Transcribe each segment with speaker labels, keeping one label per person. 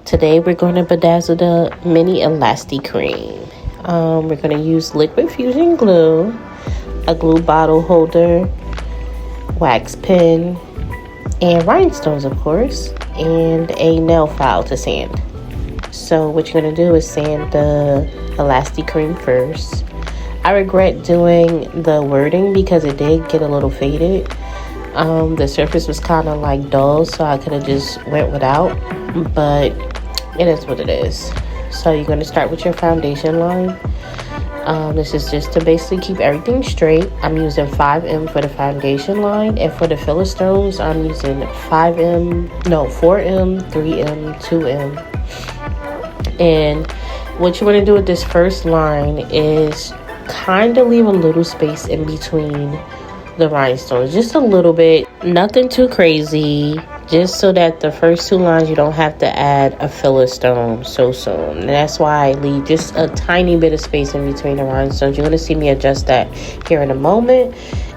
Speaker 1: Today we're going to bedazzle the mini Elasti-Cream. We're going to use liquid fusion glue, a glue bottle holder, wax pen, and rhinestones, of course, and a nail file to sand. So what you're going to do is sand the Elasti-Cream first. I regret doing the wording because it did get a little faded. The surface was kind of like dull, so I could have just went without, but it is what it is. So you're going to start with your foundation line. This is just to basically keep everything straight. I'm using 5M for the foundation line, and for the filler stones I'm using 4M, 3M, 2M. And what you want to do with this first line is kind of leave a little space in between the rhinestones, just a little bit, nothing too crazy, just so that the first two lines you don't have to add a filler stone so soon. And that's why I leave just a tiny bit of space in between the rhinestones. You're going to see me adjust that here in a moment,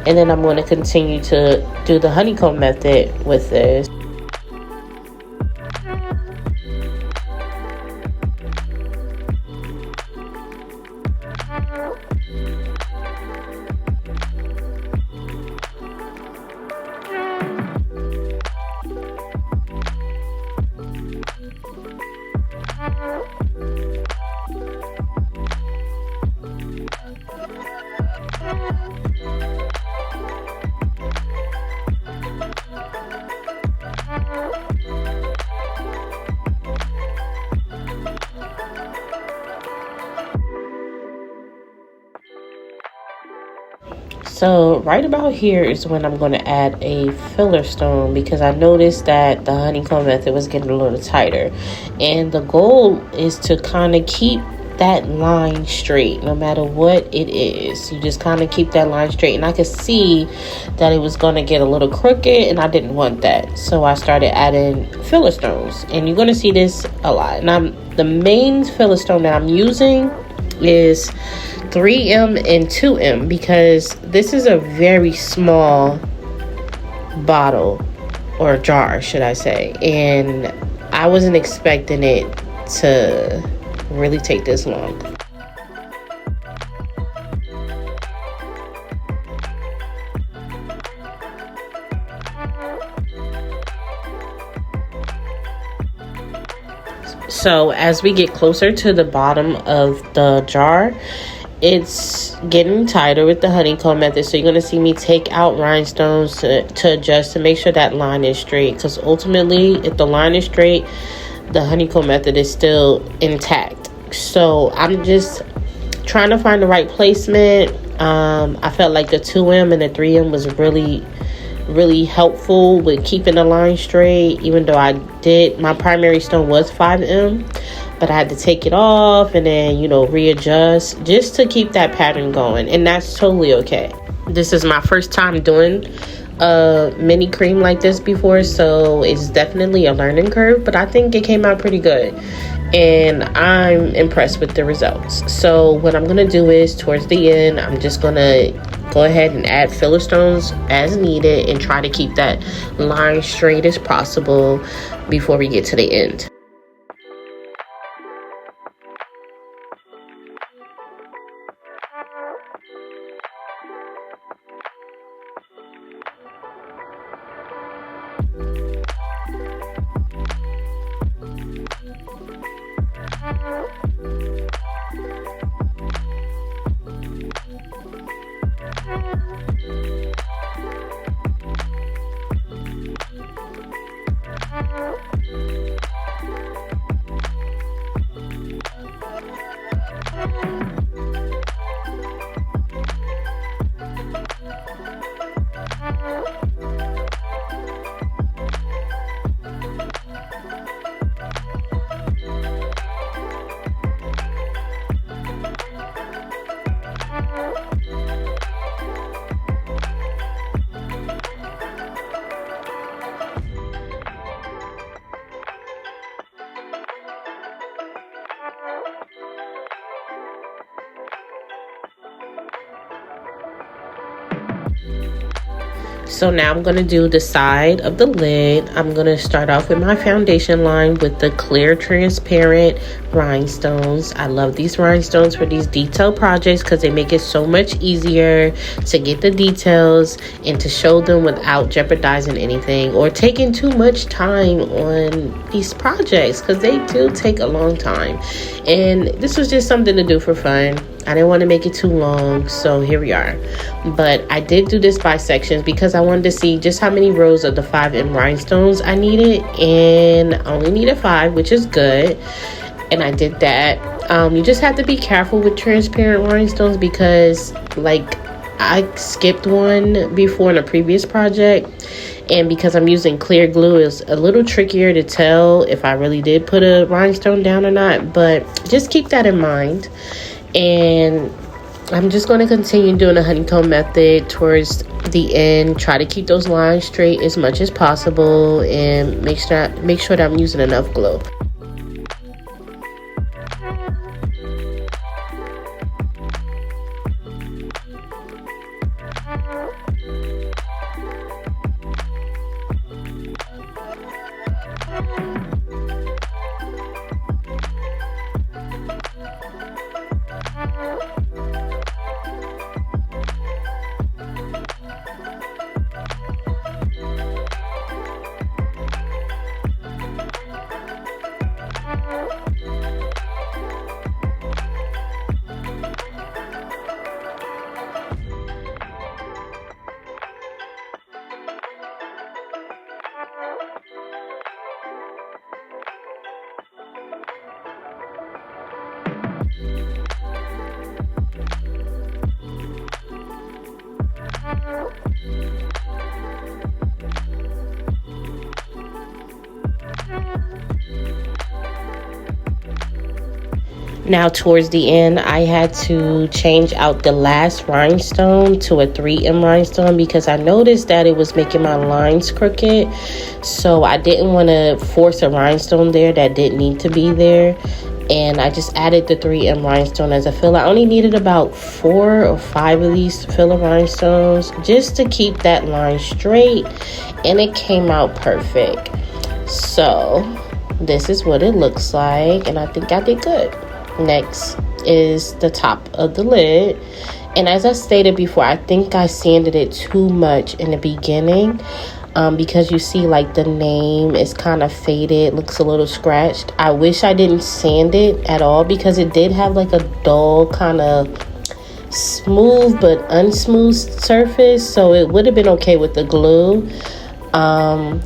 Speaker 1: and then I'm going to continue to do the honeycomb method with this. So right about here is when I'm going to add a filler stone, because I noticed that the honeycomb method was getting a little tighter, and the goal is to kind of keep that line straight no matter what it is. You just kind of keep that line straight, and I could see that it was going to get a little crooked, and I didn't want that, so I started adding filler stones, and you're going to see this a lot. And the main filler stone that I'm using is 3M and 2M, because this is a very small bottle, or jar should I say, and I wasn't expecting it to really take this long. So as we get closer to the bottom of the jar, it's getting tighter with the honeycomb method, so you're going to see me take out rhinestones to adjust, to make sure that line is straight, because ultimately if the line is straight, the honeycomb method is still intact. So I'm just trying to find the right placement. I felt like the 2M and the 3M was really helpful with keeping the line straight, even though my primary stone was 5M, but I had to take it off and then, readjust just to keep that pattern going, and that's totally okay. This is my first time doing a mini cream like this before, so it's definitely a learning curve, but I think it came out pretty good, and I'm impressed with the results. So what I'm gonna do is, towards the end, I'm just gonna go ahead and add filler stones as needed and try to keep that line straight as possible before we get to the end. So now I'm going to do the side of the lid. I'm going to start off with my foundation line with the clear transparent rhinestones. I love these rhinestones for these detail projects because they make it so much easier to get the details and to show them without jeopardizing anything or taking too much time on these projects, because they do take a long time. And this was just something to do for fun. I didn't want to make it too long, so here we are. But I did do this by sections because I wanted to see just how many rows of the 5M rhinestones I needed, and I only needed 5, which is good. And I did that. You just have to be careful with transparent rhinestones because, like, I skipped one before in a previous project, and because I'm using clear glue, it's a little trickier to tell if I really did put a rhinestone down or not. But just keep that in mind. And I'm just going to continue doing the honeycomb method towards the end. Try to keep those lines straight as much as possible, and make sure that I'm using enough glue. Now towards the end, I had to change out the last rhinestone to a 3M rhinestone because I noticed that it was making my lines crooked. So I didn't want to force a rhinestone there that didn't need to be there. And I just added the 3M rhinestone as a filler. I only needed about 4 or 5 of these filler rhinestones just to keep that line straight. And it came out perfect. So this is what it looks like. And I think I did good. Next is the top of the lid, and as I stated before, I think I sanded it too much in the beginning because you see, like, the name is kind of faded, looks a little scratched. I wish I didn't sand it at all because it did have like a dull kind of smooth but unsmooth surface, so it would have been okay with the glue.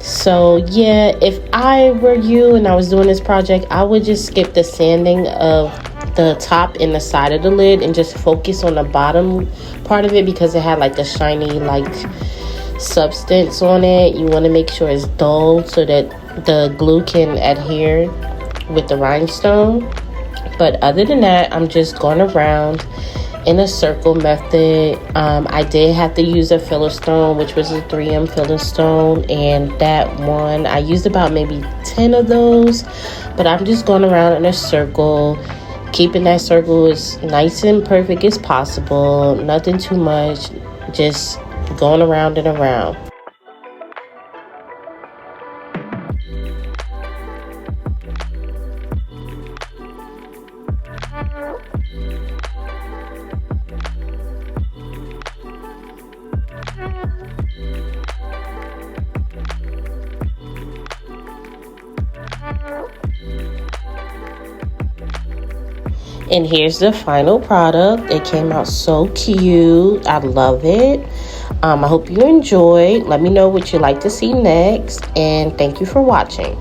Speaker 1: So yeah, if I were you and I was doing this project, I would just skip the sanding of the top and the side of the lid and just focus on the bottom part of it because it had like a shiny like substance on it. You want to make sure it's dull so that the glue can adhere with the rhinestone. But other than that, I'm just going around in a circle method. I did have to use a filler stone, which was a 3M filler stone, and that one I used about maybe 10 of those. But I'm just going around in a circle, keeping that circle as nice and perfect as possible, nothing too much, just going around and around. And here's the final product. It came out so cute. I love it. I hope you enjoyed. Let me know what you'd like to see next. And thank you for watching.